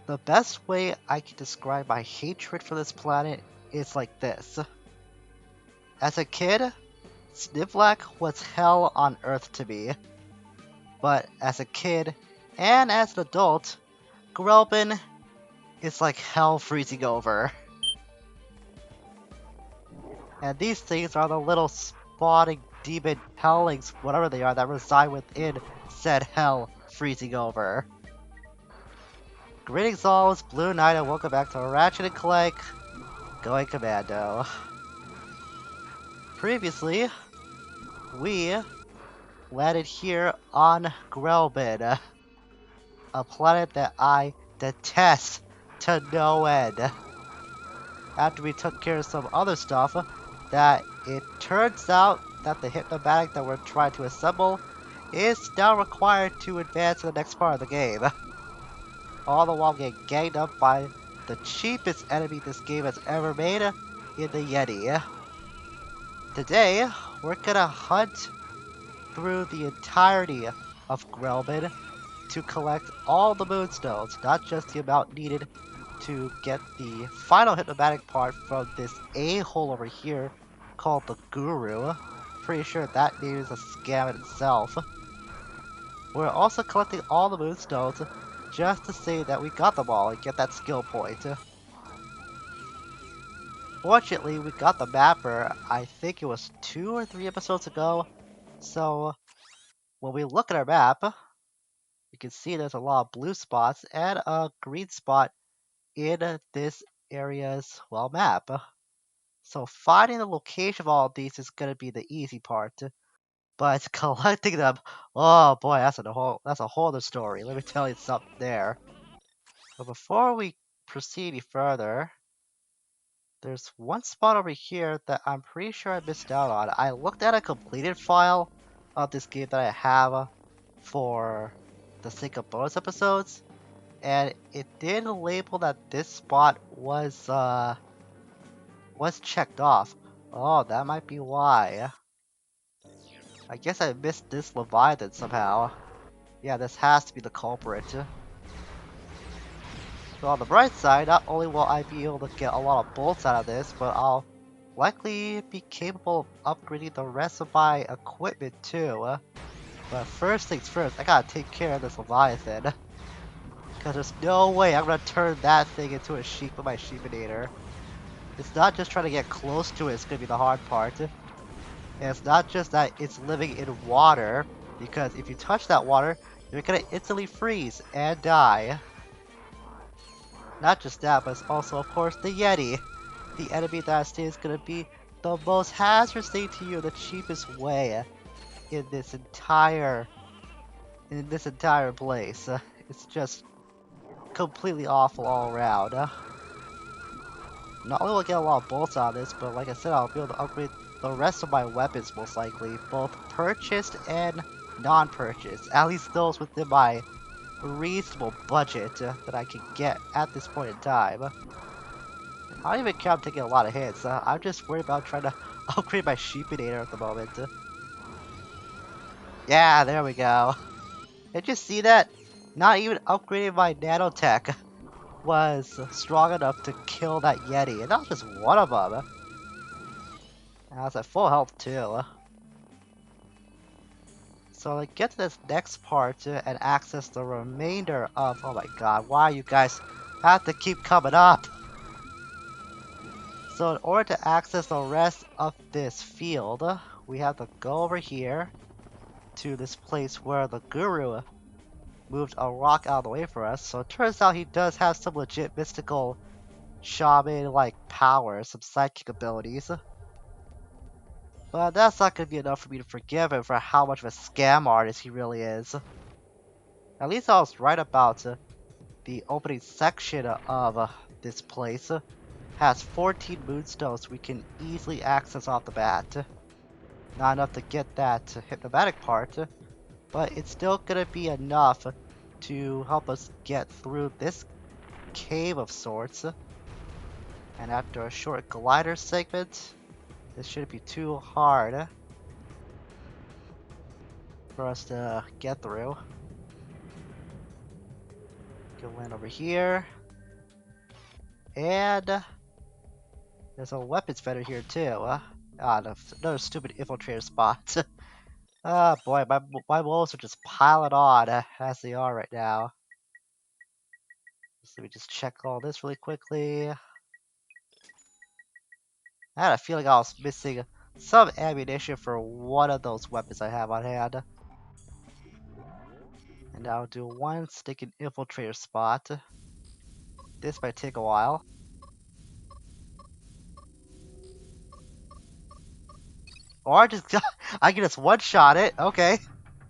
The best way I can describe my hatred for this planet is like this. As a kid, Snivlack was hell on earth to me. But as a kid, and as an adult, Grelbin is like hell freezing over. And these things are the little spawning demon hellings, whatever they are, that reside within said hell freezing over. Greetings all, it's Blue Knight and welcome back to Ratchet Clank Going Commando. Previously, we landed here on Grelbin, a planet that I detest to no end. After we took care of some other stuff, that it turns out that the hypnomatic that we're trying to assemble is now required to advance to the next part of the game. All the while getting ganged up by the cheapest enemy this game has ever made in the Y.E.T.I. Today, we're gonna hunt through the entirety of Grelbin to collect all the Moonstones, not just the amount needed to get the final hypnomatic part from this a-hole over here called the Guru. Pretty sure that name is a scam in itself. We're also collecting all the Moonstones just to say that we got them all and get that skill point. Fortunately, we got the mapper, I think it was 2 or 3 episodes ago, so when we look at our map, you can see there's a lot of blue spots and a green spot in this area's, well, map. So finding the location of all of these is going to be the easy part, but collecting them, oh boy, that's a whole other story. Let me tell you something there. But before we proceed any further, there's one spot over here that I'm pretty sure I missed out on. I looked at a completed file of this game that I have for the sake of bonus episodes, and it did label that this spot was checked off. Oh, that might be why. I guess I missed this Leviathan somehow. Yeah, this has to be the culprit. So on the bright side, not only will I be able to get a lot of bolts out of this, but I'll likely be capable of upgrading the rest of my equipment too. But first things first, I gotta take care of this Leviathan. Cause there's no way I'm gonna turn that thing into a sheep with my sheepinator. It's not just trying to get close to it, it's gonna be the hard part. And it's not just that it's living in water, because if you touch that water, you're gonna instantly freeze and die. Not just that, but it's also, of course, the Y.E.T.I. The enemy that I say is gonna be the most hazardous thing to you, the cheapest way in this entire place. It's just completely awful all around. Not only will I get a lot of bolts out of this, but like I said, I'll be able to upgrade the rest of my weapons most likely, both purchased and non-purchased. At least those within my reasonable budget that I can get at this point in time. I don't even care I'm taking a lot of hits. I'm just worried about trying to upgrade my sheepinator at the moment. Yeah, there we go. Did you see that? Not even upgrading my nanotech was strong enough to kill that Y.E.T.I, and that was just one of them. And I was at full health too. So to get to this next part and access the remainder of, oh my god, why you guys have to keep coming up? So in order to access the rest of this field, we have to go over here to this place where the Guru moved a rock out of the way for us. So it turns out he does have some legit mystical shaman-like powers, some psychic abilities. But that's not going to be enough for me to forgive him for how much of a scam artist he really is. At least I was right about the opening section of this place. Has 14 moonstones we can easily access off the bat. Not enough to get that hypnomatic part, but it's still going to be enough to help us get through this cave of sorts. And after a short glider segment, this shouldn't be too hard for us to get through. can land over here. And there's a weapons vendor here too. Another stupid infiltrator spot. Ah, boy, my wolves are just piling on as they are right now. So let me just check all this really quickly. I had a feeling I was missing some ammunition for one of those weapons I have on hand. And I'll do one sticking infiltrator spot. This might take a while. Or I can just one-shot it. Okay,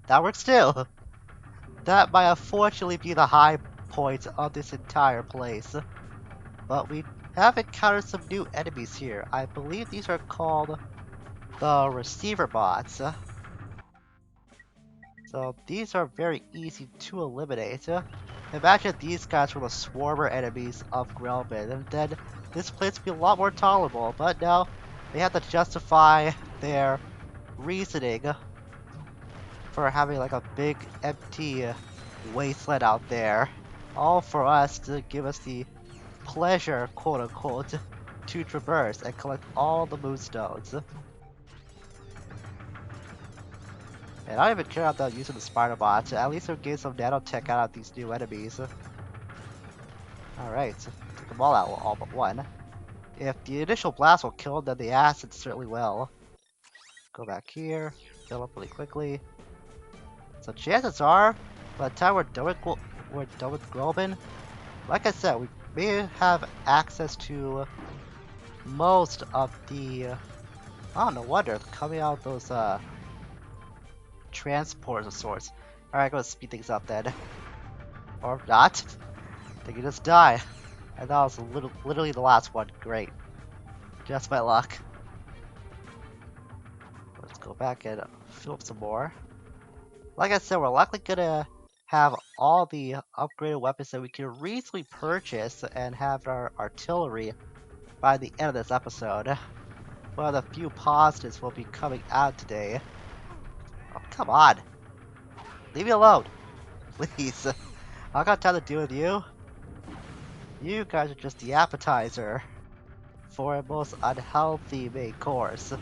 that works too. That might unfortunately be the high point of this entire place. But we have encountered some new enemies here. I believe these are called the receiver bots. So these are very easy to eliminate. Imagine these guys were the swarmer enemies of Grelbin, and then this place would be a lot more tolerable. But no, they have to justify their reasoning for having like a big empty wasteland out there. All for us to give us the pleasure, quote unquote, to traverse and collect all the moonstones. And I don't even care about using the spider bots. At least we'll get some nanotech out of these new enemies. Alright, took them all out, all but one. If the initial blast will kill them, then the acid certainly will. Go back here, fill up really quickly. So chances are, by the time we're done with Grelbin, like I said, we may have access to most of the oh, no wonder coming out those transporters of sorts. Alright, go speed things up then. Or not. They can just die. And that was literally the last one. Great. Just my luck. Let's go back and fill up some more. Like I said, we're likely gonna have all the upgraded weapons that we can reasonably purchase and have our artillery by the end of this episode. One of the few positives will be coming out today. Oh, come on. Leave me alone. Please. I got time to deal with you. You guys are just the appetizer for a most unhealthy main course.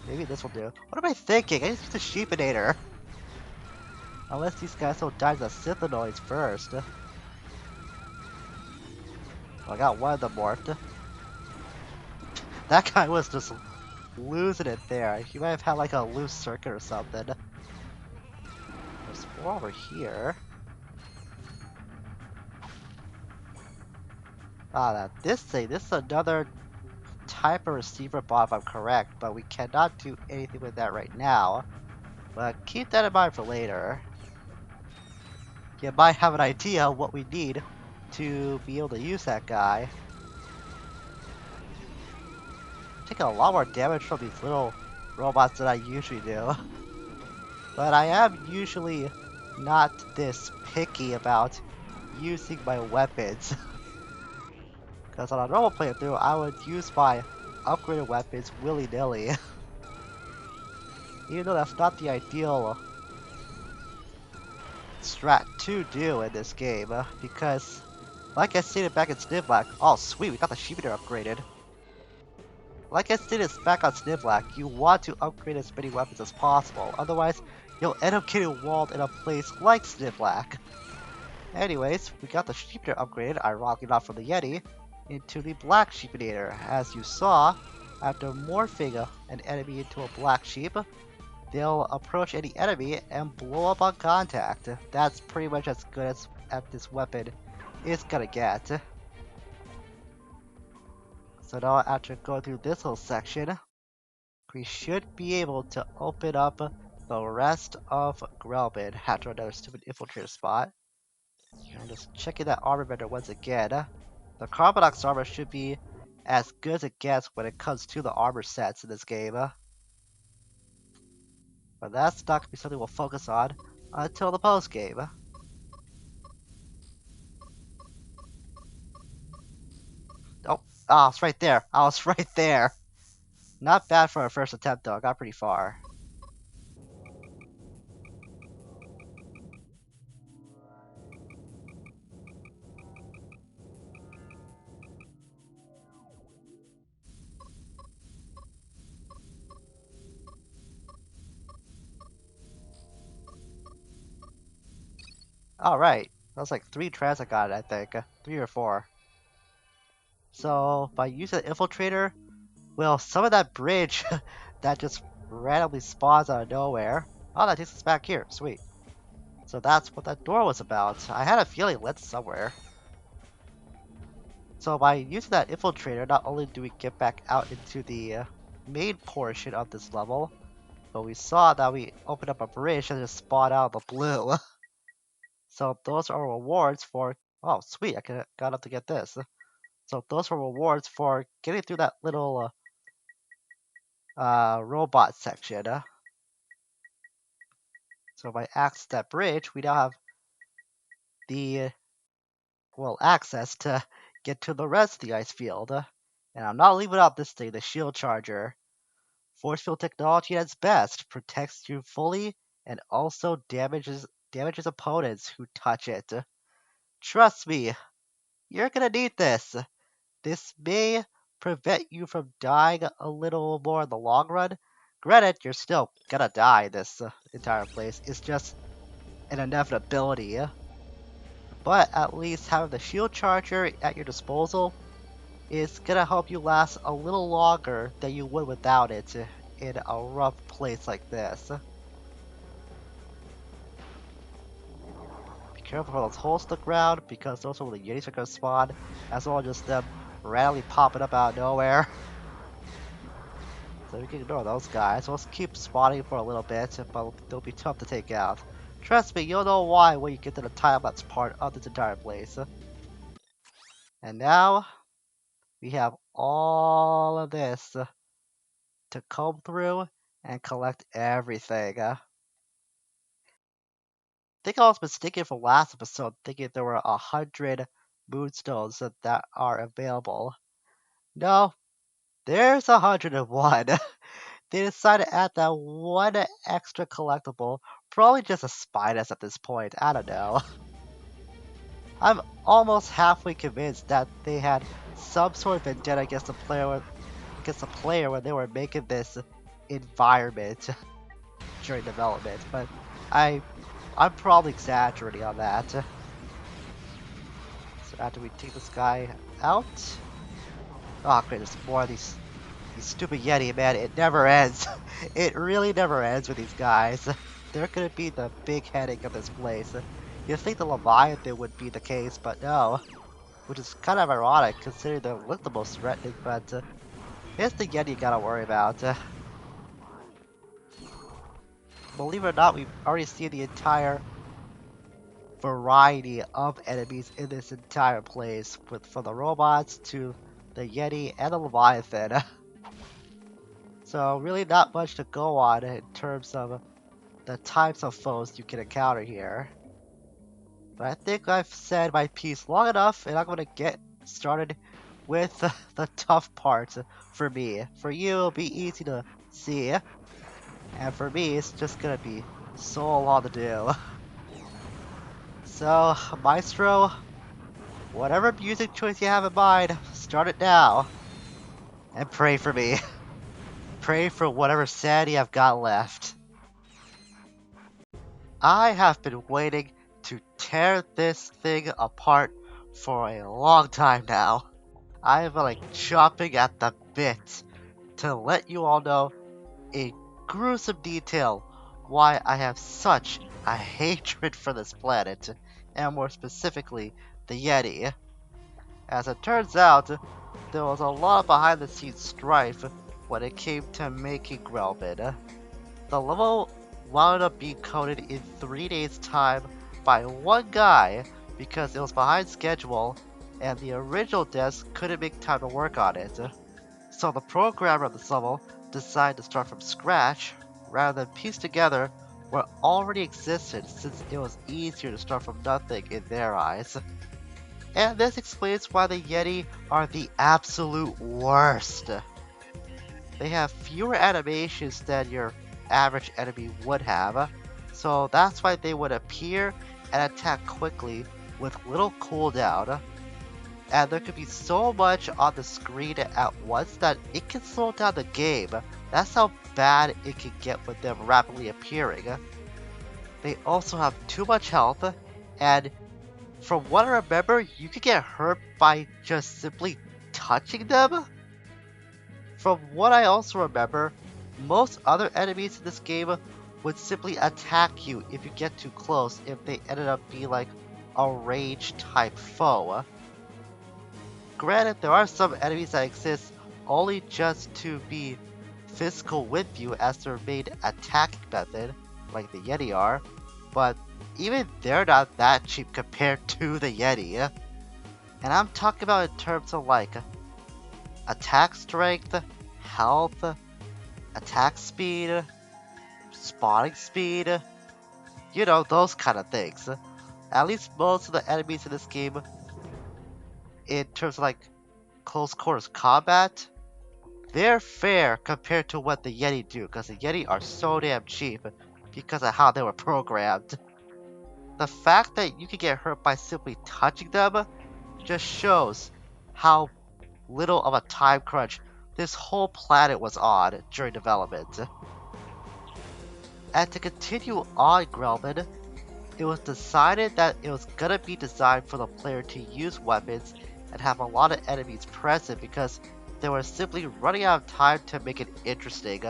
Maybe this will do. What am I thinking? I just use the Sheepinator. Unless these guys don't die to the Scythanoids first. Oh, I got one of them morphed. That guy was just losing it there. He might have had like a loose circuit or something. There's more over here. Ah, this is another type of receiver bot if I'm correct, but we cannot do anything with that right now. But keep that in mind for later. You might have an idea of what we need to be able to use that guy. I'm taking a lot more damage from these little robots than I usually do. But I am usually not this picky about using my weapons. Because on a normal playthrough, I would use my upgraded weapons willy-nilly. Even though that's not the ideal strat to do in this game, because, like I stated back in Snivlack, oh sweet, we got the Sheepinator upgraded. Like I stated back on Snivlack, you want to upgrade as many weapons as possible, otherwise you'll end up getting walled in a place like Snivlack. Anyways, we got the Sheepinator upgraded, ironically not from the Y.E.T.I, into the Black Sheepinator. As you saw, after morphing an enemy into a black sheep, they'll approach any enemy and blow up on contact. That's pretty much as good as this weapon is gonna get. So now after going through this whole section, we should be able to open up the rest of Grelbin after another stupid infiltrator spot. And just checking that armor vendor once again. The Carbonox armor should be as good as it gets when it comes to the armor sets in this game. But that's not going to be something we'll focus on until the post-game. Oh, I was right there. I was right there. Not bad for a first attempt though, I got pretty far. Alright, that was like 3 trans I got, I think. 3 or 4. So, by using the infiltrator, well, some of that bridge that just randomly spawns out of nowhere. Oh, that takes us back here. Sweet. So that's what that door was about. I had a feeling it led somewhere. So by using that infiltrator, not only do we get back out into the main portion of this level, but we saw that we opened up a bridge that just spawned out of the blue. So those are rewards for... Oh, sweet, got up to get this. So those are rewards for getting through that little robot section. So by access that bridge, we now have the, well, access to get to the rest of the ice field. And I'm not leaving out this thing, the shield charger. Force field technology at its best protects you fully and also damages opponents who touch it. Trust me, you're gonna need this. This may prevent you from dying a little more in the long run. Granted, you're still gonna die this entire place. It's just an inevitability. But at least having the shield charger at your disposal is gonna help you last a little longer than you would without it in a rough place like this. Be careful for those holes in the ground because those are where the Yetis are gonna spawn, as well as just them randomly popping up out of nowhere. So we can ignore those guys. Let's keep spawning for a little bit, but they'll be tough to take out. Trust me, you'll know why when you get to the time-lapse part of this entire place. And now, we have all of this to comb through and collect everything. I think I was mistaken from last episode, thinking there were 100 moonstones that are available. No, there's 101. They decided to add that one extra collectible, probably just a spinus at this point, I don't know. I'm almost halfway convinced that they had some sort of vendetta against the player when they were making this environment during development, but I'm probably exaggerating on that. So after we take this guy out, oh great, there's more of these stupid Yeti, man. It never ends. It really never ends with these guys. They're gonna be the big headache of this place. You'd think the Leviathan would be the case, but no. Which is kind of ironic considering they look the most threatening, but it's the Yeti you gotta worry about. Believe it or not, we've already seen the entire variety of enemies in this entire place, from the robots to the Yeti and the Leviathan. So really not much to go on in terms of the types of foes you can encounter here. But I think I've said my piece long enough, and I'm going to get started with the tough parts for me. For you, it'll be easy to see, and for me, it's just going to be so long to do. So, Maestro, whatever music choice you have in mind, start it now. And pray for me. Pray for whatever sanity I've got left. I have been waiting to tear this thing apart for a long time now. I have been like chomping at the bit to let you all know in gruesome detail why I have such a hatred for this planet, and more specifically, the Yeti. As it turns out, there was a lot of behind the scenes strife when it came to making Grelbin. The level wound up being coded in 3 days' time by one guy because it was behind schedule and the original devs couldn't make time to work on it. So the programmer of this level decided to start from scratch rather than piece together what already existed, since it was easier to start from nothing in their eyes. And this explains why the Yeti are the absolute worst. They have fewer animations than your average enemy would have, so that's why they would appear and attack quickly with little cooldown. And there could be so much on the screen at once that it can slow down the game. That's how bad it can get with them rapidly appearing. They also have too much health, And from what I remember, you could get hurt by just simply touching them. From what I also remember, most other enemies in this game would simply attack you if you get too close if they ended up being like a rage type foe. Granted, there are some enemies that exist only just to be physical with you as their main attacking method, like the Y.E.T.I are, but even they're not that cheap compared to the Y.E.T I. And I'm talking about in terms of like attack strength, health, attack speed, spotting speed, you know, those kind of things. At least most of the enemies in this game, in terms of like close quarters combat, they're fair compared to what the Y.E.T I do, because the Y.E.T I are so damn cheap because of how they were programmed. The fact that you can get hurt by simply touching them just shows how little of a time crunch this whole planet was on during development. And to continue on Grelbin, it was decided that it was gonna be designed for the player to use weapons and have a lot of enemies present because they were simply running out of time to make it interesting.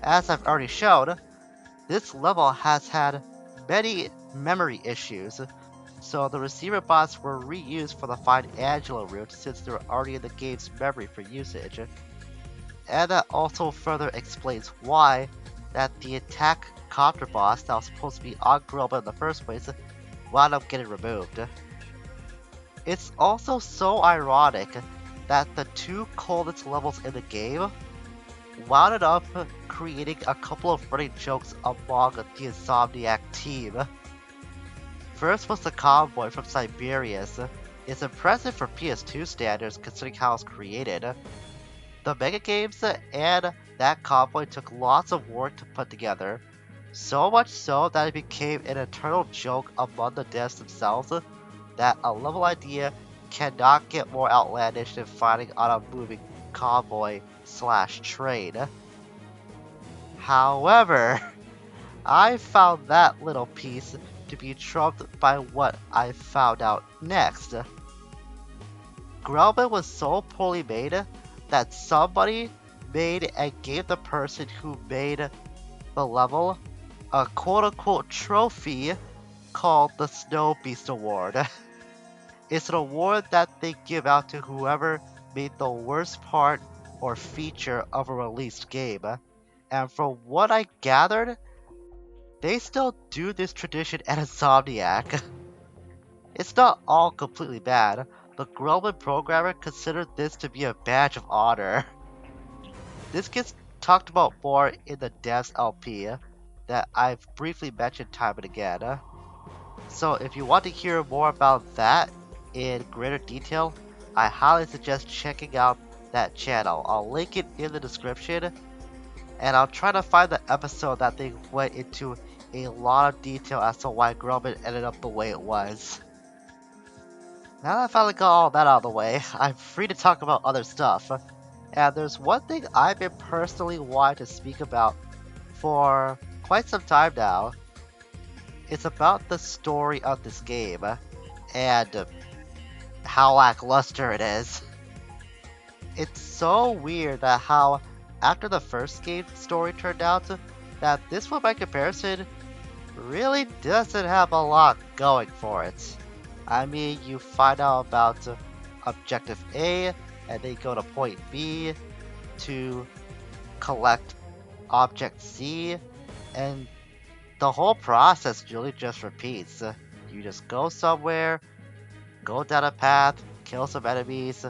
As I've already shown, this level has had many memory issues, so the receiver bots were reused for the Find Angela route since they were already in the game's memory for usage. And that also further explains why that the attack copter boss that was supposed to be on Grumblin in the first place wound up getting removed. It's also so ironic that the two coldest levels in the game wound up creating a couple of running jokes among the Insomniac team. First was the convoy from Siberius. It's impressive for PS2 standards considering how it's created. The Mega Games and that convoy took lots of work to put together, so much so that it became an eternal joke among the devs themselves that a level idea cannot get more outlandish than fighting on a moving convoy slash train. However, I found that little piece to be trumped by what I found out next. Grelbin was so poorly made that somebody made and gave the person who made the level a quote-unquote trophy called the Snow Beast Award. It's an award that they give out to whoever made the worst part or feature of a released game. And from what I gathered, they still do this tradition at Insomniac. It's not all completely bad. The Grumblin programmer considered this to be a badge of honor. This gets talked about more in the devs LP that I've briefly mentioned time and again. So if you want to hear more about that in greater detail, I highly suggest checking out that channel. I'll link it in the description, and I'll try to find the episode that they went into a lot of detail as to why Grumblin ended up the way it was. Now that I finally got all that out of the way, I'm free to talk about other stuff. And there's one thing I've been personally wanting to speak about for quite some time now. It's about the story of this game and how lackluster it is. It's so weird that how after the first game story turned out that this one by comparison really doesn't have a lot going for it. I mean, you find out about Objective A and then go to point B to collect Object C, and the whole process really just repeats. You just go somewhere, go down a path, kill some enemies,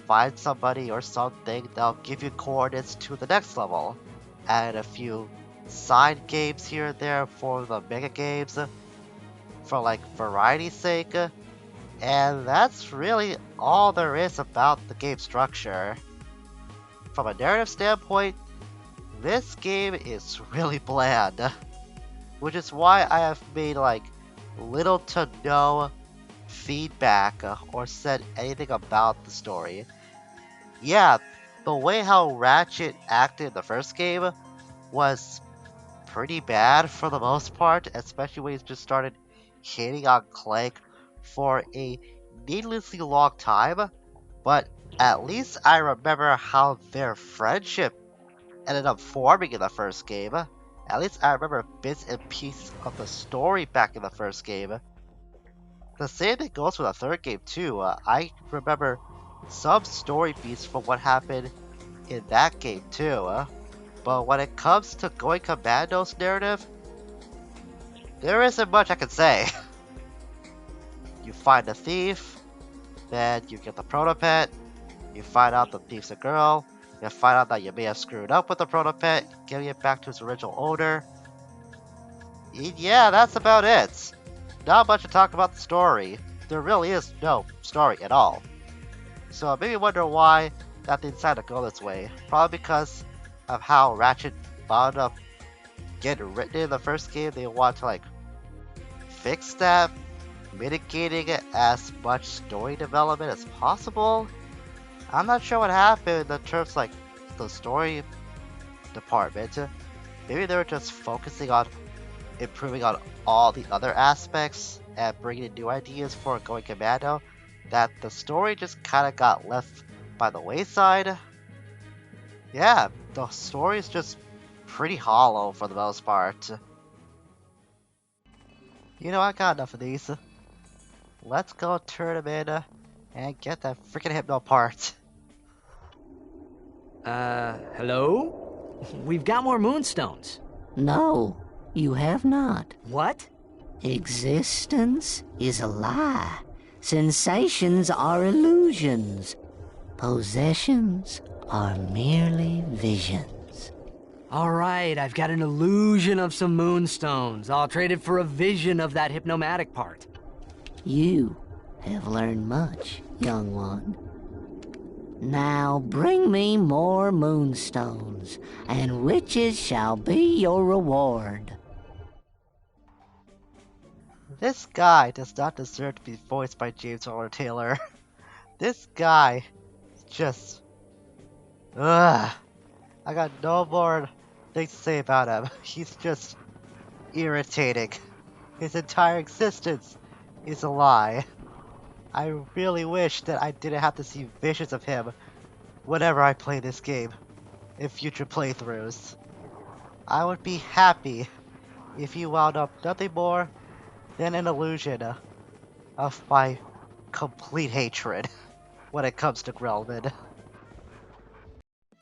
find somebody or something that'll give you coordinates to the next level. Add a few side games here and there for the mega games, for like variety's sake, and that's really all there is about the game structure. From a narrative standpoint, this game is really bland, which is why I have made like little to no feedback or said anything about the story. Yeah, the way how Ratchet acted in the first game was pretty bad for the most part, especially when he just started hating on Clank for a needlessly long time, but at least I remember how their friendship ended up forming in the first game. At least I remember bits and pieces of the story back in the first game. The same thing goes for the third game too. I remember some story beats from what happened in that game too. But when it comes to Going Commando's narrative, there isn't much I can say. You find a thief, then you get the protopet, you find out the thief's a girl, you find out that you may have screwed up with the protopet, giving it back to its original owner. Yeah, that's about it. Not much to talk about the story. There really is no story at all. So it made me wonder why that they decided to go this way. Probably because of how Ratchet wound up getting written in the first game. They want to fix that, mitigating as much story development as possible. I'm not sure what happened in terms the story department. Maybe they were just focusing on improving on all the other aspects and bringing in new ideas for Going Commando, that the story just kind of got left by the wayside. Yeah, the story is just pretty hollow for the most part. I got enough of these. Let's go turn them in and get that freaking Hypno part. Hello? We've got more Moonstones. No, you have not. What? Existence is a lie. Sensations are illusions. Possessions are merely visions. All right, I've got an illusion of some Moonstones. I'll trade it for a vision of that hypnomatic part. You have learned much, young one. Now bring me more Moonstones, and riches shall be your reward. This guy does not deserve to be voiced by James Arnold Taylor. This guy just... Ugh. I got no more things to say about him. He's just irritating. His entire existence is a lie. I really wish that I didn't have to see visions of him whenever I play this game in future playthroughs. I would be happy if he wound up nothing more than an illusion of my complete hatred when it comes to Grelbin.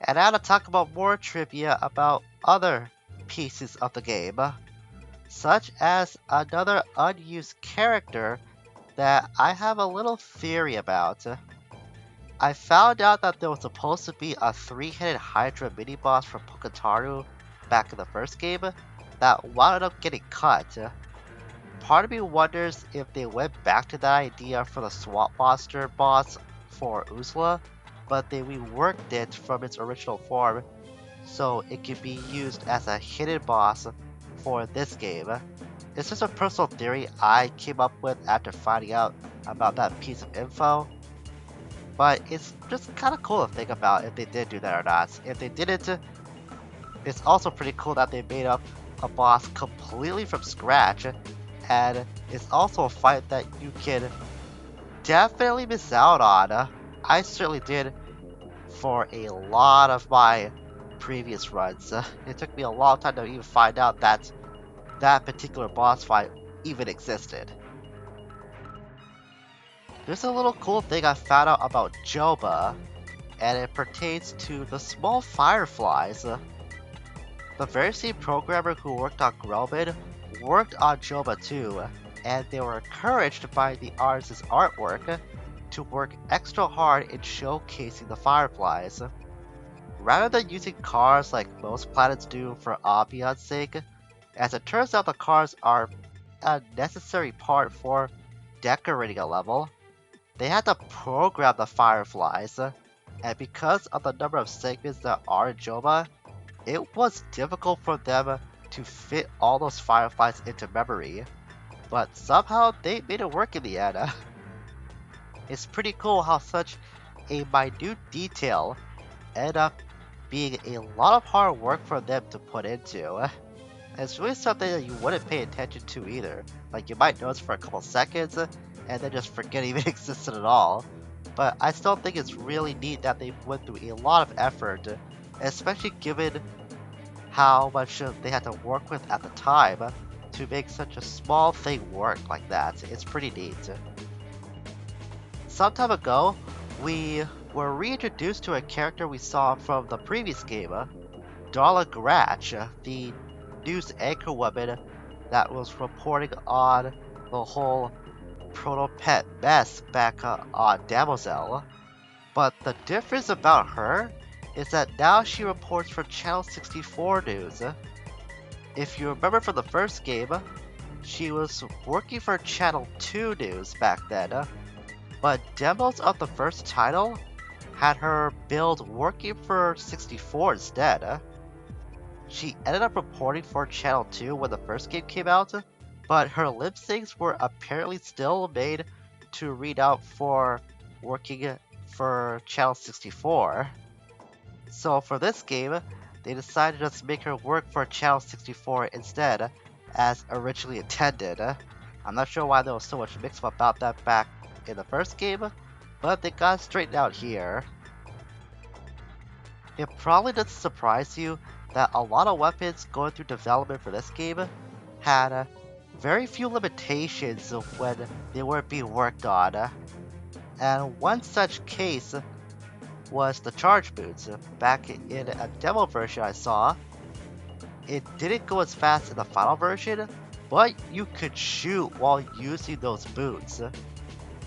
And now to talk about more trivia about other pieces of the game, such as another unused character that I have a little theory about. I found out that there was supposed to be a 3-headed Hydra mini-boss from Poketaru back in the first game that wound up getting cut. Part of me wonders if they went back to that idea for the Swamp Monster boss for Uzla, but they reworked it from its original form so it could be used as a hidden boss for this game. It's just a personal theory I came up with after finding out about that piece of info, but it's just kind of cool to think about if they did do that or not. If they didn't, it's also pretty cool that they made up a boss completely from scratch, and it's also a fight that you can definitely miss out on. I certainly did for a lot of my previous runs. It took me a long time to even find out that that particular boss fight even existed. There's a little cool thing I found out about Joba, and it pertains to the small fireflies. The very same programmer who worked on Grelbin worked on Joba too, and they were encouraged by the artist's artwork to work extra hard in showcasing the fireflies. Rather than using cars like most planets do for ambiance sake, as it turns out the cars are a necessary part for decorating a level, they had to program the fireflies, and because of the number of segments that are in Joba, it was difficult for them to fit all those fireflies into memory, but somehow they made it work in the end. It's pretty cool how such a minute detail ended up being a lot of hard work for them to put into. It's really something that you wouldn't pay attention to either. Like, you might notice for a couple seconds, and then just forget it even existed at all. But I still think it's really neat that they went through a lot of effort, especially given how much they had to work with at the time to make such a small thing work like that. It's pretty neat. Some time ago, we were reintroduced to a character we saw from the previous game, Darla Gratch, the news anchor woman that was reporting on the whole proto-pet mess back on Damosel. But the difference about her is that now she reports for Channel 64 News. If you remember from the first game, she was working for Channel 2 News back then, but demos of the first title had her billed working for 64 instead. She ended up reporting for Channel 2 when the first game came out, but her lip syncs were apparently still made to read out for working for Channel 64. So for this game, they decided to just make her work for Channel 64 instead, as originally intended. I'm not sure why there was so much mix-up about that back in the first game, but they got it straightened out here. It probably doesn't surprise you that a lot of weapons going through development for this game had very few limitations when they were being worked on. And one such case was the charge boots. Back in a demo version I saw, it didn't go as fast in the final version, but you could shoot while using those boots.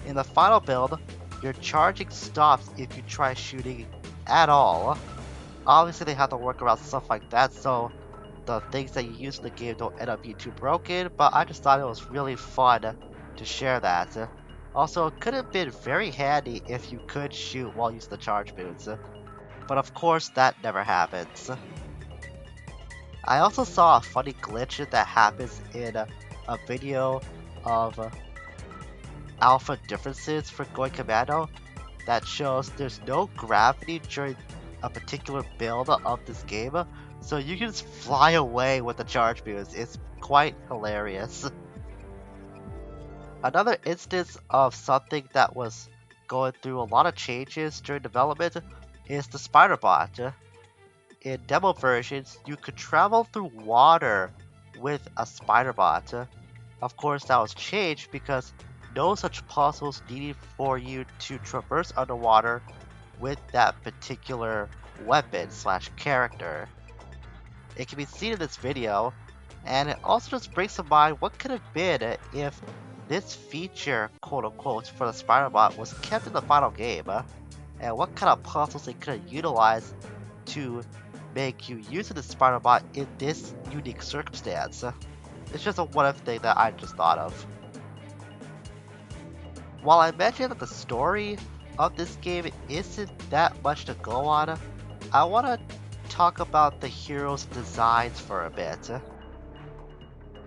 In the final build, your charging stops if you try shooting at all. Obviously they have to work around stuff like that so the things that you use in the game don't end up being too broken, but I just thought it was really fun to share that. Also, it could have been very handy if you could shoot while using the charge boots, but of course that never happens. I also saw a funny glitch that happens in a video of alpha differences for going Commando that shows there's no gravity during a particular build of this game, so you can just fly away with the charge boots. It's quite hilarious. Another instance of something that was going through a lot of changes during development is the spider bot. In demo versions, you could travel through water with a spider bot. Of course, that was changed because no such puzzles needed for you to traverse underwater with that particular weapon slash character. It can be seen in this video, and it also just brings to mind what could have been if this feature, quote unquote, for the spider bot was kept in the final game, and what kind of puzzles they could have utilized to make you use the spider bot in this unique circumstance. It's just a what if thing that I just thought of. While I mentioned that the story of this game isn't that much to go on, I want to talk about the hero's designs for a bit.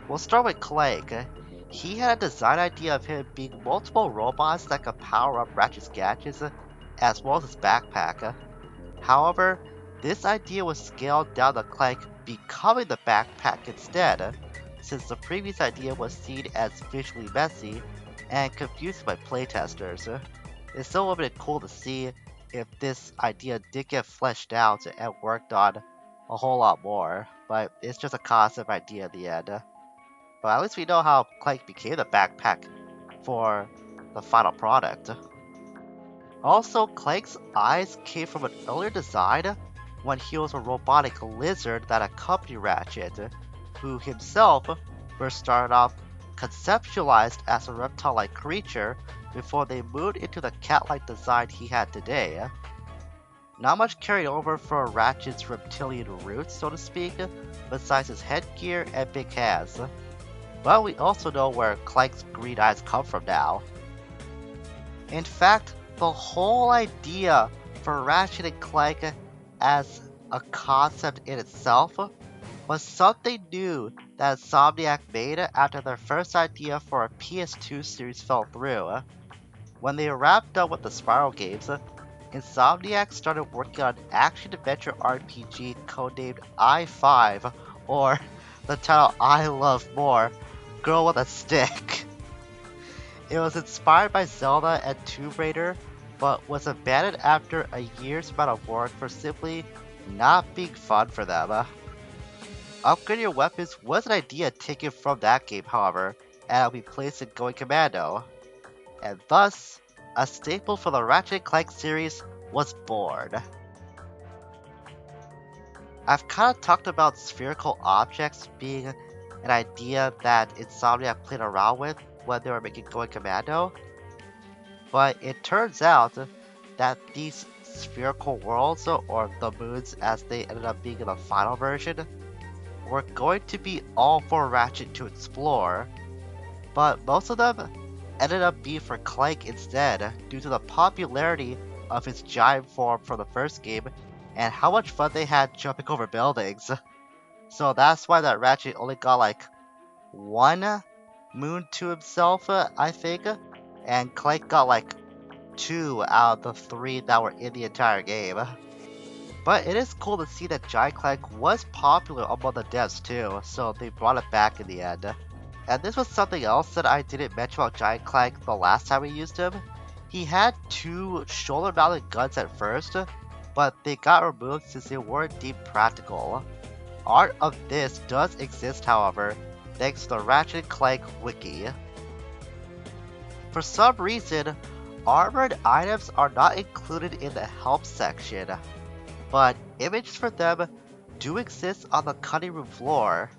We'll start with Clank. He had a design idea of him being multiple robots that could power up Ratchet's gadgets, as well as his backpack. However, this idea was scaled down to Clank becoming the backpack instead, since the previous idea was seen as visually messy and confusing by playtesters. It's still a little bit cool to see if this idea did get fleshed out and worked on a whole lot more, but it's just a concept idea at the end. But at least we know how Clank became the backpack for the final product. Also, Clank's eyes came from an earlier design when he was a robotic lizard that accompanied Ratchet, who himself first started off conceptualized as a reptile-like creature before they moved into the cat-like design he had today. Not much carried over for Ratchet's reptilian roots, so to speak, besides his headgear and big hands. But we also know where Clank's green eyes come from now. In fact, the whole idea for Ratchet and Clank as a concept in itself was something new that Insomniac made after their first idea for a PS2 series fell through. When they wrapped up with the Spiral games, Insomniac started working on an action-adventure RPG codenamed I-5, or the title I love more, Girl with a Stick. It was inspired by Zelda and Tomb Raider, but was abandoned after a year's amount of work for simply not being fun for them. Upgrading your weapons was an idea taken from that game, however, and it'll be placed in Going Commando, and thus, a staple for the Ratchet Clank series was born. I've kind of talked about spherical objects being an idea that Insomniac played around with when they were making Going Commando, but it turns out that these spherical worlds, or the moons as they ended up being in the final version, were going to be all for Ratchet to explore, but most of them ended up being for Clank instead due to the popularity of his giant form from the first game and how much fun they had jumping over buildings. So that's why that Ratchet only got like one moon to himself, I think, and Clank got like 2 out of the 3 that were in the entire game. But it is cool to see that Giant Clank was popular among the devs too, so they brought it back in the end. And this was something else that I didn't mention about Giant Clank the last time we used him. He had 2 shoulder-mounted guns at first, but they got removed since they weren't deemed practical. Art of this does exist, however, thanks to the Ratchet Clank wiki. For some reason, armored items are not included in the help section, but images for them do exist on the cutting room floor.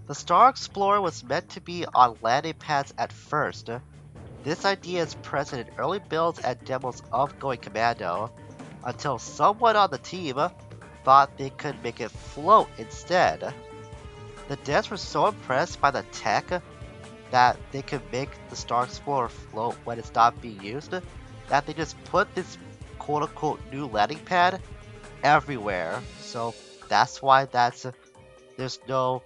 The Star Explorer was meant to be on landing pads at first. This idea is present in early builds and demos of Going Commando, until someone on the team thought they could make it float instead. The devs were so impressed by the tech that they could make the Star Explorer float when it's not being used, that they just put this quote-unquote new landing pad everywhere. So that's why there's no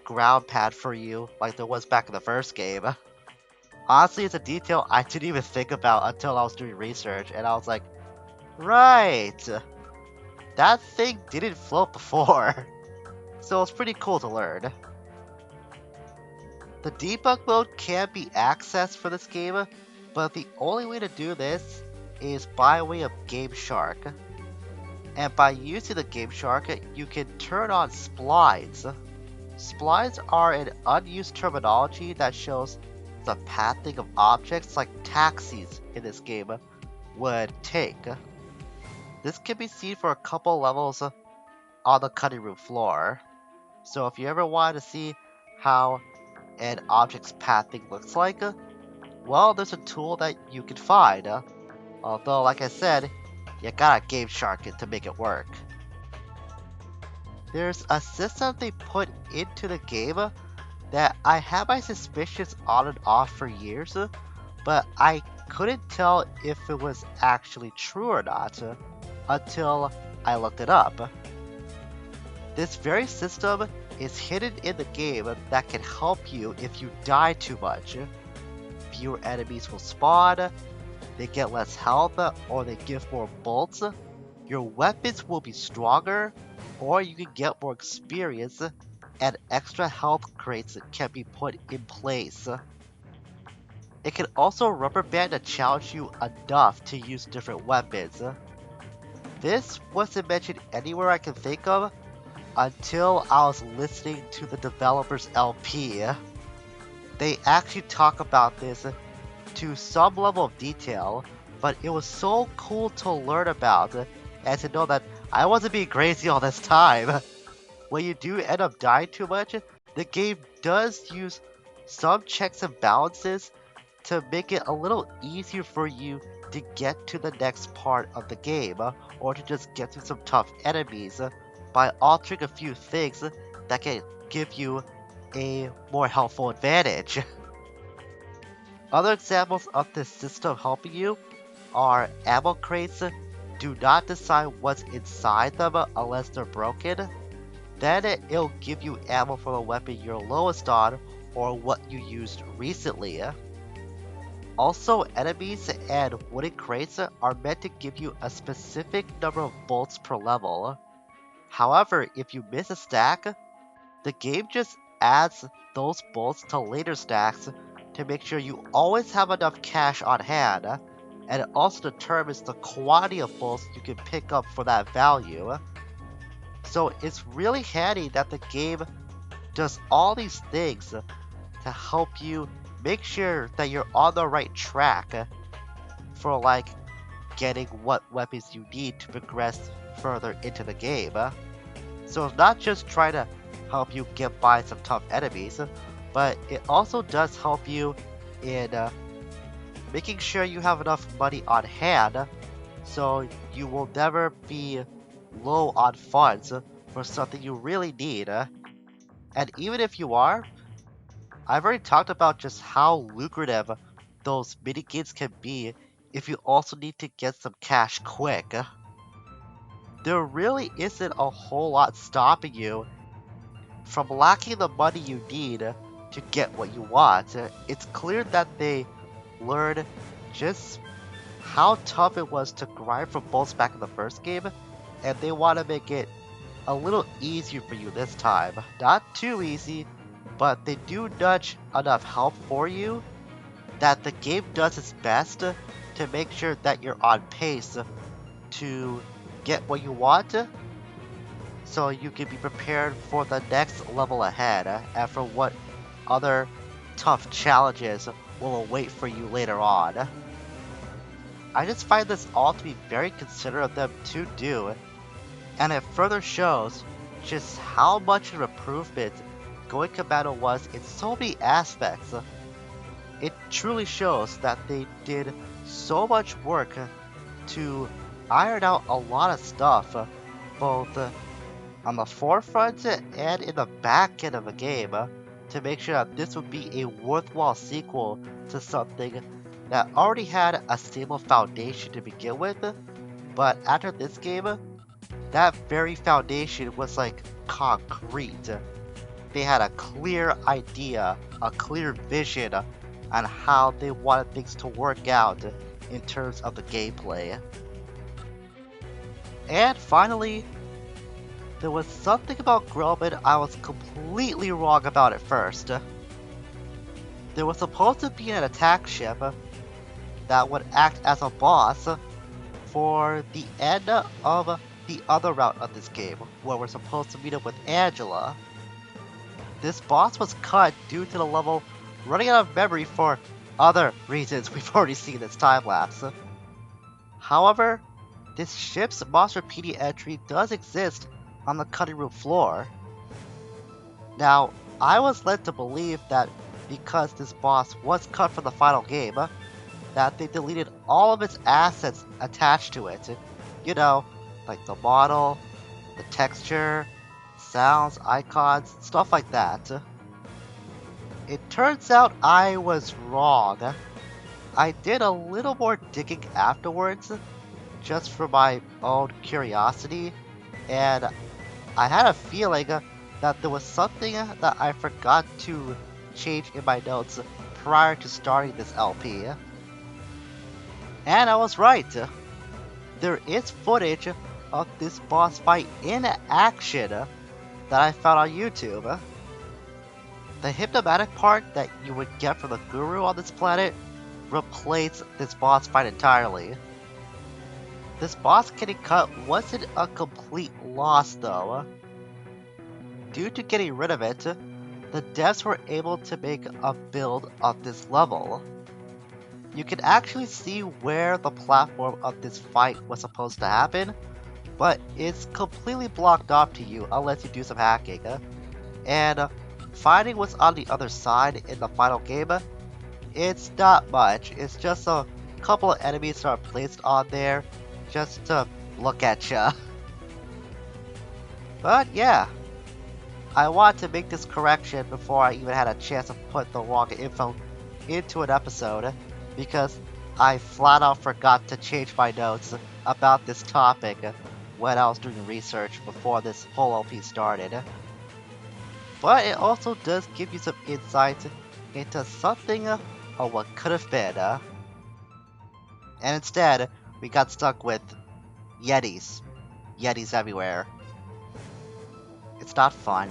ground pad for you like there was back in the first game. Honestly, it's a detail I didn't even think about until I was doing research, and I was like, right, that thing didn't float before. So it's pretty cool to learn. The debug mode can be accessed for this game, but the only way to do this is by way of Game Shark. And by using the Game Shark, you can turn on splines. Splines are an unused terminology that shows the pathing of objects like taxis in this game would take. This can be seen for a couple levels on the cutting room floor. So if you ever want to see how an object's pathing looks like, well, there's a tool that you can find. Although, like I said, you gotta Game Shark it to make it work. There's a system they put into the game that I had my suspicions on and off for years, but I couldn't tell if it was actually true or not until I looked it up. This very system is hidden in the game that can help you if you die too much. Fewer enemies will spawn, they get less health, or they give more bolts. Your weapons will be stronger, or you can get more experience, and extra health crates can be put in place. It can also rubber band to challenge you enough to use different weapons. This wasn't mentioned anywhere I can think of until I was listening to the developer's LP. They actually talk about this to some level of detail, but it was so cool to learn about and to know that I wasn't being crazy all this time. When you do end up dying too much, the game does use some checks and balances to make it a little easier for you to get to the next part of the game, or to just get through some tough enemies by altering a few things that can give you a more helpful advantage. Other examples of this system helping you are ammo crates. Do not decide what's inside them unless they're broken. Then it'll give you ammo for the weapon you're lowest on or what you used recently. Also, enemies and wooden crates are meant to give you a specific number of bolts per level. However, if you miss a stack, the game just adds those bolts to later stacks to make sure you always have enough cash on hand, and it also determines the quantity of bolts you can pick up for that value. So it's really handy that the game does all these things to help you make sure that you're on the right track for like getting what weapons you need to progress further into the game. So it's not just trying to help you get by some tough enemies, but it also does help you in making sure you have enough money on hand so you will never be low on funds for something you really need. And even if you are, I've already talked about just how lucrative those minigames can be if you also need to get some cash quick. There really isn't a whole lot stopping you from lacking the money you need to get what you want. It's clear that they learned just how tough it was to grind for bolts back in the first game, and they want to make it a little easier for you this time. Not too easy, but they do nudge enough help for you that the game does its best to make sure that you're on pace to get what you want, so you can be prepared for the next level ahead and for what other tough challenges will await for you later on. I just find this all to be very considerate of them to do, and it further shows just how much of an improvement Going Commando was in so many aspects. It truly shows that they did so much work to iron out a lot of stuff, both on the forefront and in the back end of the game, to make sure that this would be a worthwhile sequel to something that already had a stable foundation to begin with, but after this game, that very foundation was like concrete. They had a clear idea, a clear vision on how they wanted things to work out in terms of the gameplay. And finally, there was something about Grelbin I was completely wrong about at first. There was supposed to be an attack ship that would act as a boss for the end of the other route of this game, where we're supposed to meet up with Angela. This boss was cut due to the level running out of memory for other reasons we've already seen this time lapse. However, this ship's Monsterpedia entry does exist on the cutting room floor. Now, I was led to believe that because this boss was cut from the final game, that they deleted all of its assets attached to it. You know, like the model, the texture, sounds, icons, stuff like that. It turns out I was wrong. I did a little more digging afterwards, just for my own curiosity, and I had a feeling that there was something that I forgot to change in my notes prior to starting this LP. And I was right. There is footage of this boss fight in action that I found on YouTube. The hypnomatic part that you would get from the Guru on this planet replaced this boss fight entirely. This boss getting cut wasn't a complete loss though. Due to getting rid of it, the devs were able to make a build of this level. You can actually see where the platform of this fight was supposed to happen, but it's completely blocked off to you unless you do some hacking. And finding what's on the other side in the final game, it's not much. It's just a couple of enemies that are placed on there just to look at ya. But yeah, I want to make this correction before I even had a chance to put the wrong info into an episode, because I flat out forgot to change my notes about this topic when I was doing research before this whole LP started. But it also does give you some insight into something of what could have been. And instead, we got stuck with Yetis. Yetis everywhere. It's not fun.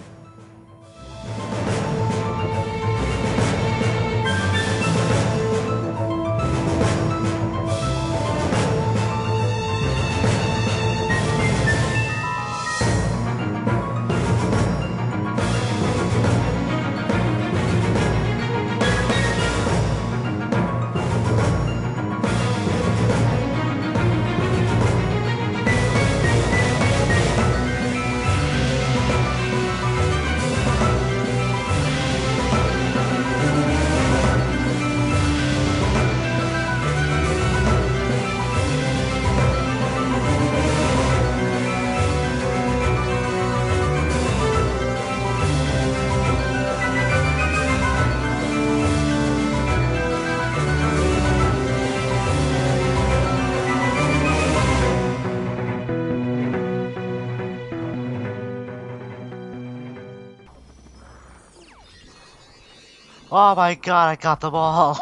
Oh my god, I got them all.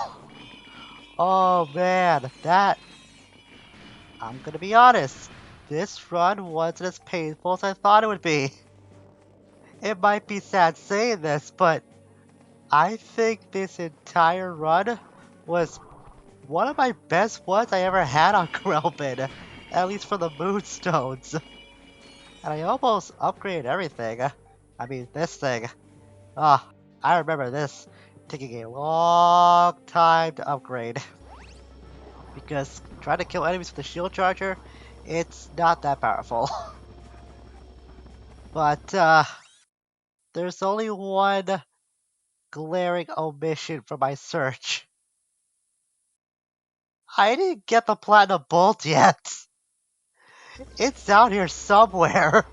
Oh man, I'm gonna be honest. This run wasn't as painful as I thought it would be. It might be sad saying this, but I think this entire run was one of my best ones I ever had on Grelbin, at least for the Moonstones. And I almost upgraded everything. I mean, this thing. Ah, I remember this taking a long time to upgrade. Because trying to kill enemies with a shield charger, it's not that powerful. But, there's only one glaring omission from my search. I didn't get the platinum bolt yet. It's down here somewhere.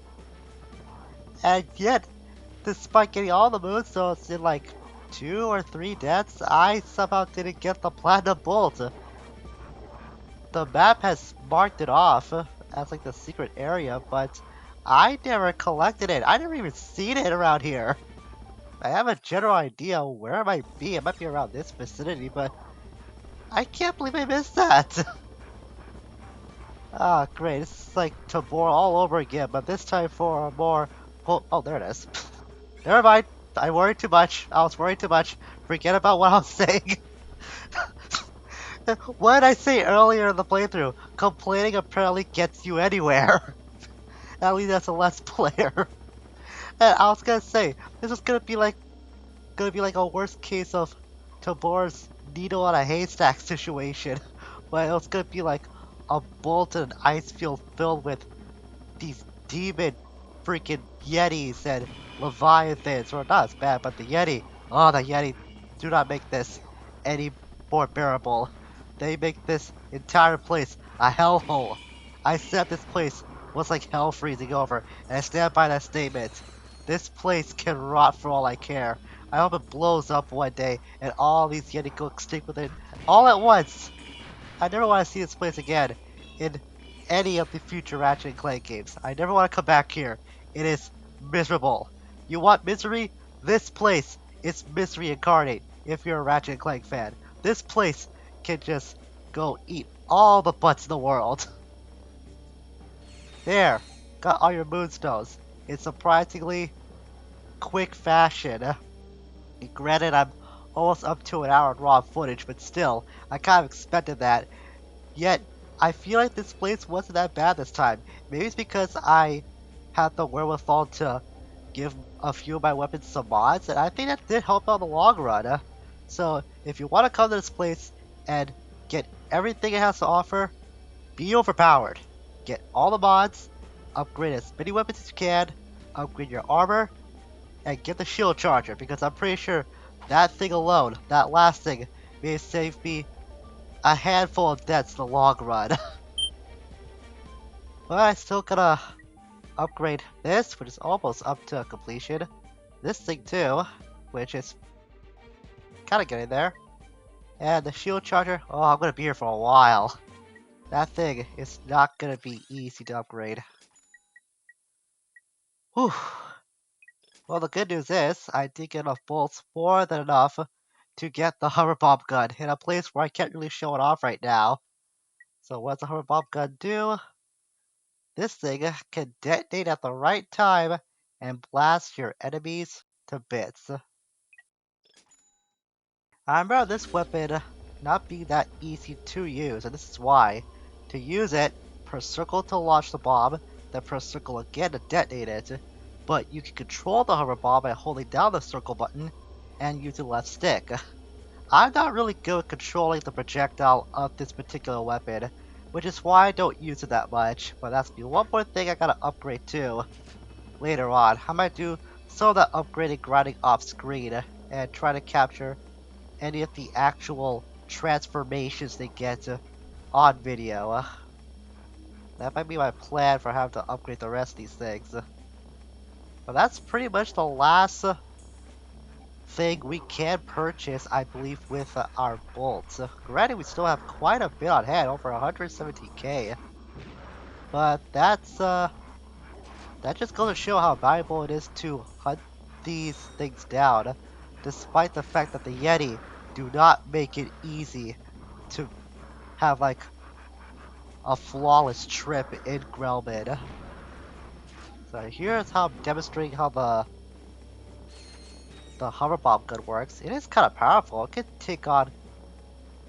And yet, despite getting all the moonstones in like 2 or 3 deaths, I somehow didn't get the platinum bolt. The map has marked it off as like the secret area, but I never collected it. I never even seen it around here. I have a general idea where it might be. It might be around this vicinity, but I can't believe I missed that. Ah, great. This is like Tabora all over again, but this time for a more... Oh, there it is. Never mind. I worried too much. I was worried too much. Forget about what I was saying. What did I say earlier in the playthrough? Complaining apparently gets you anywhere. At least that's a less player. And I was gonna say, this is gonna be like a worst case of Tabor's needle on a haystack situation. But it was gonna be like a molten ice field filled with these demon freaking Yetis and Leviathans, or not as bad, but the Yeti. Oh, the Yeti do not make this any more bearable. They make this entire place a hellhole. I said this place was like hell freezing over, and I stand by that statement. This place can rot for all I care. I hope it blows up one day and all these Yeti go extinct with it all at once. I never want to see this place again in any of the future Ratchet and Clank games. I never want to come back here. It is miserable. You want misery? This place is misery incarnate if you're a Ratchet and Clank fan. This place can just go eat all the butts in the world. There, got all your moonstones in surprisingly quick fashion. Granted, I'm almost up to an hour of raw footage, but still, I kind of expected that. Yet, I feel like this place wasn't that bad this time. Maybe it's because I had the wherewithal to give a few of my weapons some mods, and I think that did help out in the long run. So, if you want to come to this place and get everything it has to offer, be overpowered. Get all the mods, upgrade as many weapons as you can, upgrade your armor, and get the shield charger, because I'm pretty sure that thing alone, that last thing, may save me a handful of deaths in the long run. But I still gotta upgrade this, which is almost up to completion. This thing too, which is kinda getting there. And the shield charger, oh, I'm gonna be here for a while. That thing is not gonna be easy to upgrade. Whew. Well, the good news is, I did get enough bolts, more than enough, to get the hover bomb gun in a place where I can't really show it off right now. So what does the hover bomb gun do? This thing can detonate at the right time and blast your enemies to bits. I remember this weapon not being that easy to use, and this is why. To use it, press circle to launch the bomb, then press circle again to detonate it. But you can control the hover bomb by holding down the circle button and using left stick. I'm not really good at controlling the projectile of this particular weapon, which is why I don't use it that much, but that's be one more thing I gotta upgrade too. Later on, I might do some of that upgrading grinding off screen and try to capture any of the actual transformations they get on video. That might be my plan for having to upgrade the rest of these things. But that's pretty much the last thing we can purchase, I believe, with our bolts. Granted, we still have quite a bit on hand, over 117k. But that just goes to show how valuable it is to hunt these things down, despite the fact that the Yeti do not make it easy to have like a flawless trip in Grelbin. So here's how I'm demonstrating how the hover bomb gun works. It is kind of powerful. It can take on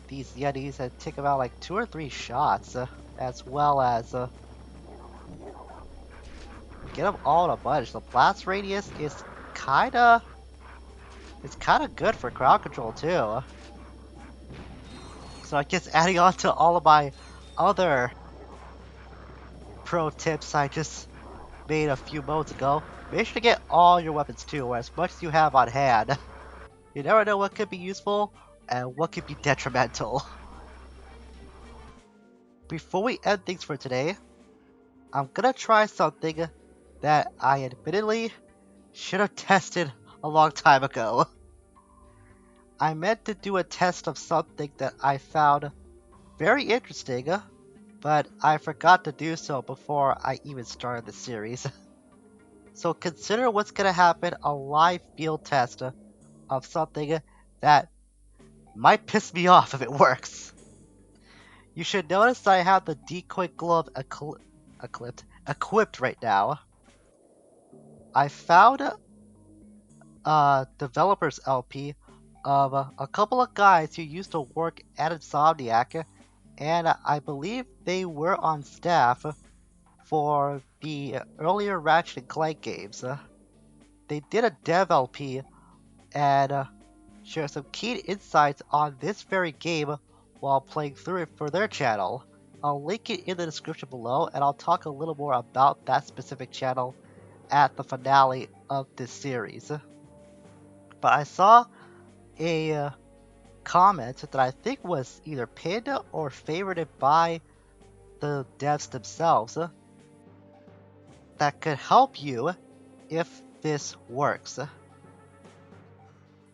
these Yetis and take about like 2 or 3 shots, as well as get them all in a bunch. The blast radius is kinda good for crowd control too. So I guess adding on to all of my other pro tips I just made a few moments ago, make sure to get all your weapons too, or as much as you have on hand. You never know what could be useful and what could be detrimental. Before we end things for today, I'm gonna try something that I admittedly should have tested a long time ago. I meant to do a test of something that I found very interesting, but I forgot to do so before I even started the series. So consider what's gonna happen a live field test of something that might piss me off if it works. You should notice that I have the decoy glove equipped right now. I found a developer's LP of a couple of guys who used to work at Insomniac, and I believe they were on staff for the earlier Ratchet Clank games. They did a dev LP and share some keen insights on this very game while playing through it for their channel. I'll link it in the description below, and I'll talk a little more about that specific channel at the finale of this series. But I saw a comment that I think was either pinned or favorited by the devs themselves that could help you if this works.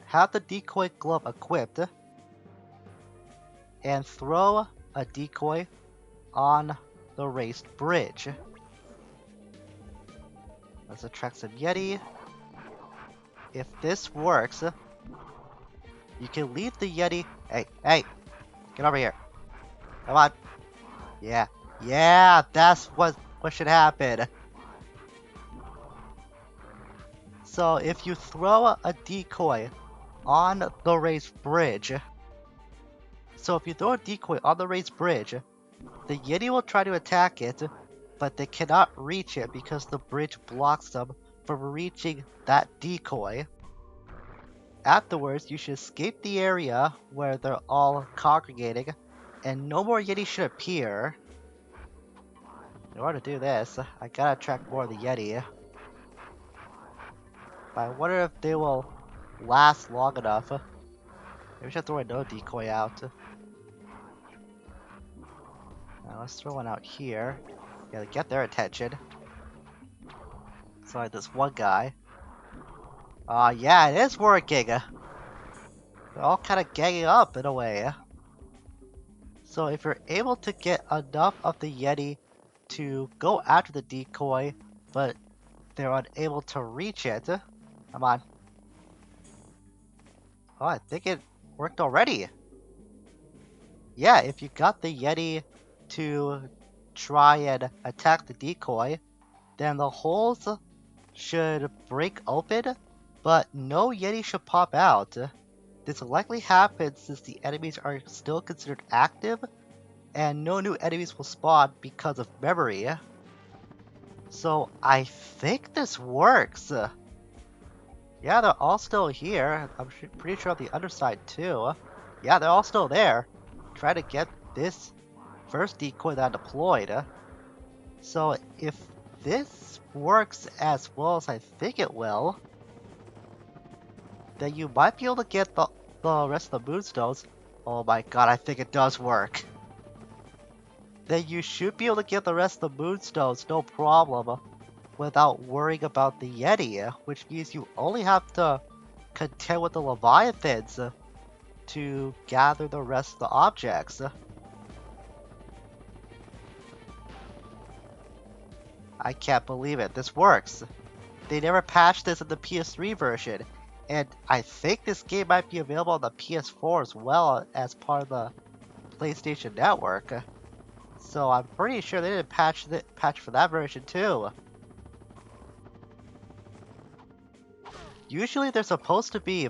Have the decoy glove equipped and throw a decoy on the raised bridge. Let's attract some Yeti. If this works, you can leave the Yeti. Hey, get over here. Come on. Yeah, that's what should happen. So if you throw a decoy on the raised bridge, the Yeti will try to attack it, but they cannot reach it because the bridge blocks them from reaching that decoy. Afterwards, you should escape the area where they're all congregating, and no more Yeti should appear. In order to do this, I gotta attract more of the Yeti. But I wonder if they will last long enough. Maybe I should throw another decoy out. Now let's throw one out here. Gotta get their attention. So like this one guy. Yeah, it is working! They're all kind of ganging up in a way. So if you're able to get enough of the Yeti to go after the decoy, but they're unable to reach it. Come on. Oh, I think it worked already. Yeah, if you got the Yeti to try and attack the decoy, then the holes should break open, but no Yeti should pop out. This will likely happen since the enemies are still considered active, and no new enemies will spawn because of memory. So I think this works. Yeah, they're all still here. I'm pretty sure on the other side too. Yeah, they're all still there. Try to get this first decoy that I deployed. So if this works as well as I think it will, then you might be able to get the rest of the Moonstones. Oh my god, I think it does work. Then you should be able to get the rest of the Moonstones, no problem, without worrying about the Yeti, which means you only have to contend with the Leviathans to gather the rest of the objects. I can't believe it, this works. They never patched this in the PS3 version, and I think this game might be available on the PS4 as well as part of the PlayStation Network. So I'm pretty sure they didn't patch for that version too. Usually there's supposed to be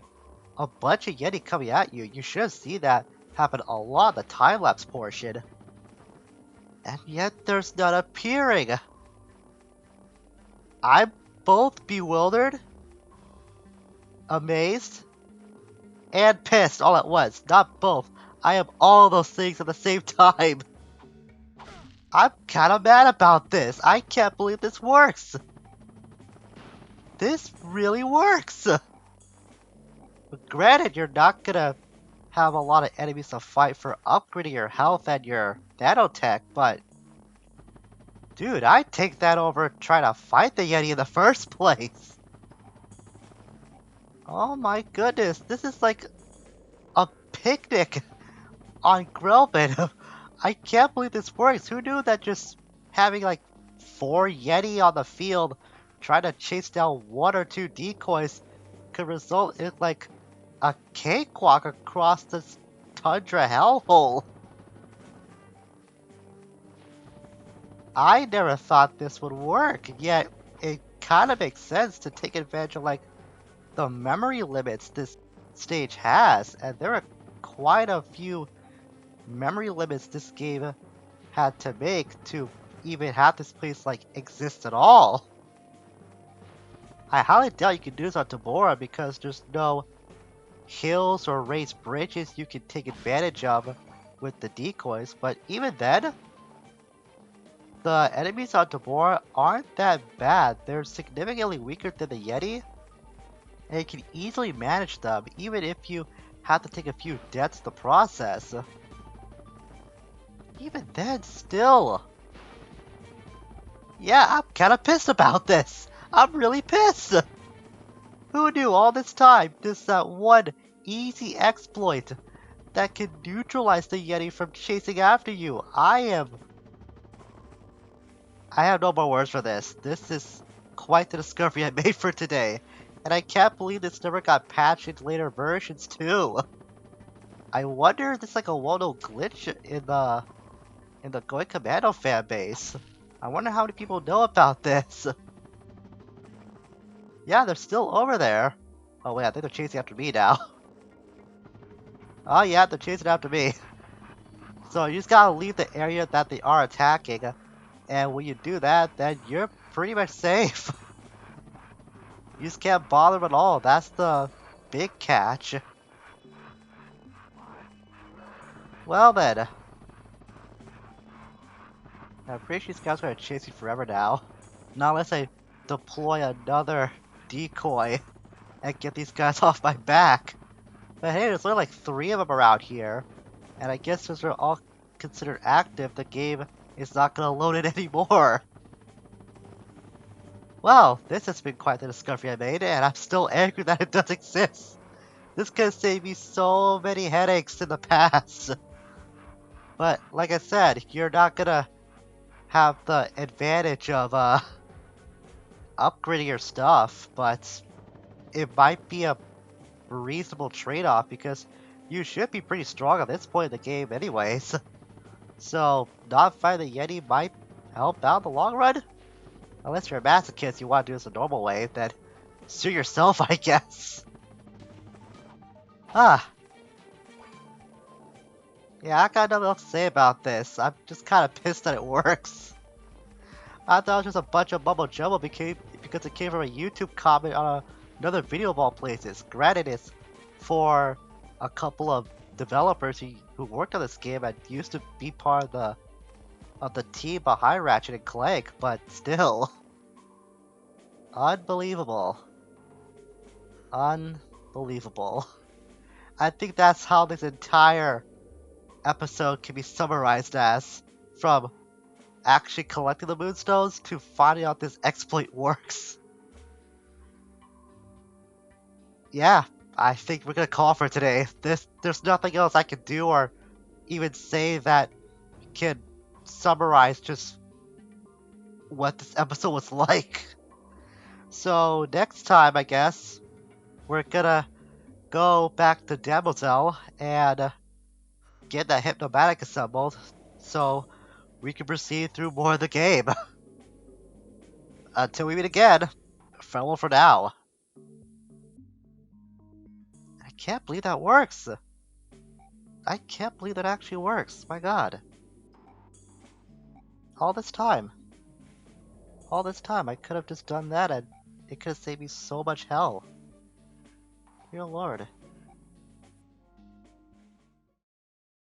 a bunch of Yeti coming at you. You should see that happen a lot in the time-lapse portion. And yet there's none appearing. I'm both bewildered, amazed, and pissed all at once. Not both. I am all those things at the same time. I'm kinda mad about this. I can't believe this works. This really works. But granted, you're not gonna have a lot of enemies to fight for upgrading your health and your nanotech, but dude, I'd take that over trying to fight the Yeti in the first place. Oh my goodness, this is like a picnic on Grelbin. I can't believe this works. Who knew that just having like 4 Yeti on the field trying to chase down 1 or 2 decoys could result in like a cakewalk across this tundra hellhole. I never thought this would work, yet it kind of makes sense to take advantage of like the memory limits this stage has, and there are quite a few memory limits this game had to make to even have this place like exist at all. I highly doubt you can do this on Tabora because there's no hills or raised bridges you can take advantage of with the decoys, but even then, the enemies on Tabora aren't that bad. They're significantly weaker than the Yeti, and you can easily manage them even if you have to take a few deaths in the process. Even then, still. Yeah, I'm kinda pissed about this. I'm really pissed. Who knew all this time just that one easy exploit that can neutralize the Yeti from chasing after you? I have no more words for this. This is quite the discovery I made for today. And I can't believe this never got patched in later versions too. I wonder if this is like a well-known glitch in the Going Commando fan base. I wonder how many people know about this. Yeah, they're still over there. Oh wait, I think they're chasing after me now. Oh yeah, they're chasing after me. So you just gotta leave the area that they are attacking. And when you do that, then you're pretty much safe. You just can't bother them at all. That's the big catch. Well then. I'm pretty sure these guys are gonna chase you forever now. Not unless I deploy another decoy and get these guys off my back. But hey, there's only like 3 of them around here. And I guess since they're all considered active, the game is not gonna load it anymore. Well, this has been quite the discovery I made, and I'm still angry that it does exist. This could save me so many headaches in the past. But like I said, you're not gonna have the advantage of upgrading your stuff, but it might be a reasonable trade-off because you should be pretty strong at this point in the game anyways. So not fighting the Yeti might help out in the long run. Unless you're a masochist, you want to do this the normal way, then sue yourself, I guess. Ah. Yeah, I got nothing else to say about this. I'm just kind of pissed that it works. I thought it was just a bunch of mumbo jumbo because it came from a YouTube comment on another video of all places. Granted, it's for a couple of developers who worked on this game and used to be part of the team behind Ratchet and Clank, but still. Unbelievable. Unbelievable. I think that's how this entire episode can be summarized as, from actually collecting the Moonstones to finding out this exploit works. Yeah, I think we're gonna call for today. There's nothing else I can do or even say that can summarize just what this episode was like. So next time, I guess, we're gonna go back to Demoiselle and get that hypnomatic assembled so we can proceed through more of the game. Until we meet again, farewell for now. I can't believe that works. I can't believe that actually works. My god. All this time. All this time, I could have just done that and it could have saved me so much hell. Dear lord.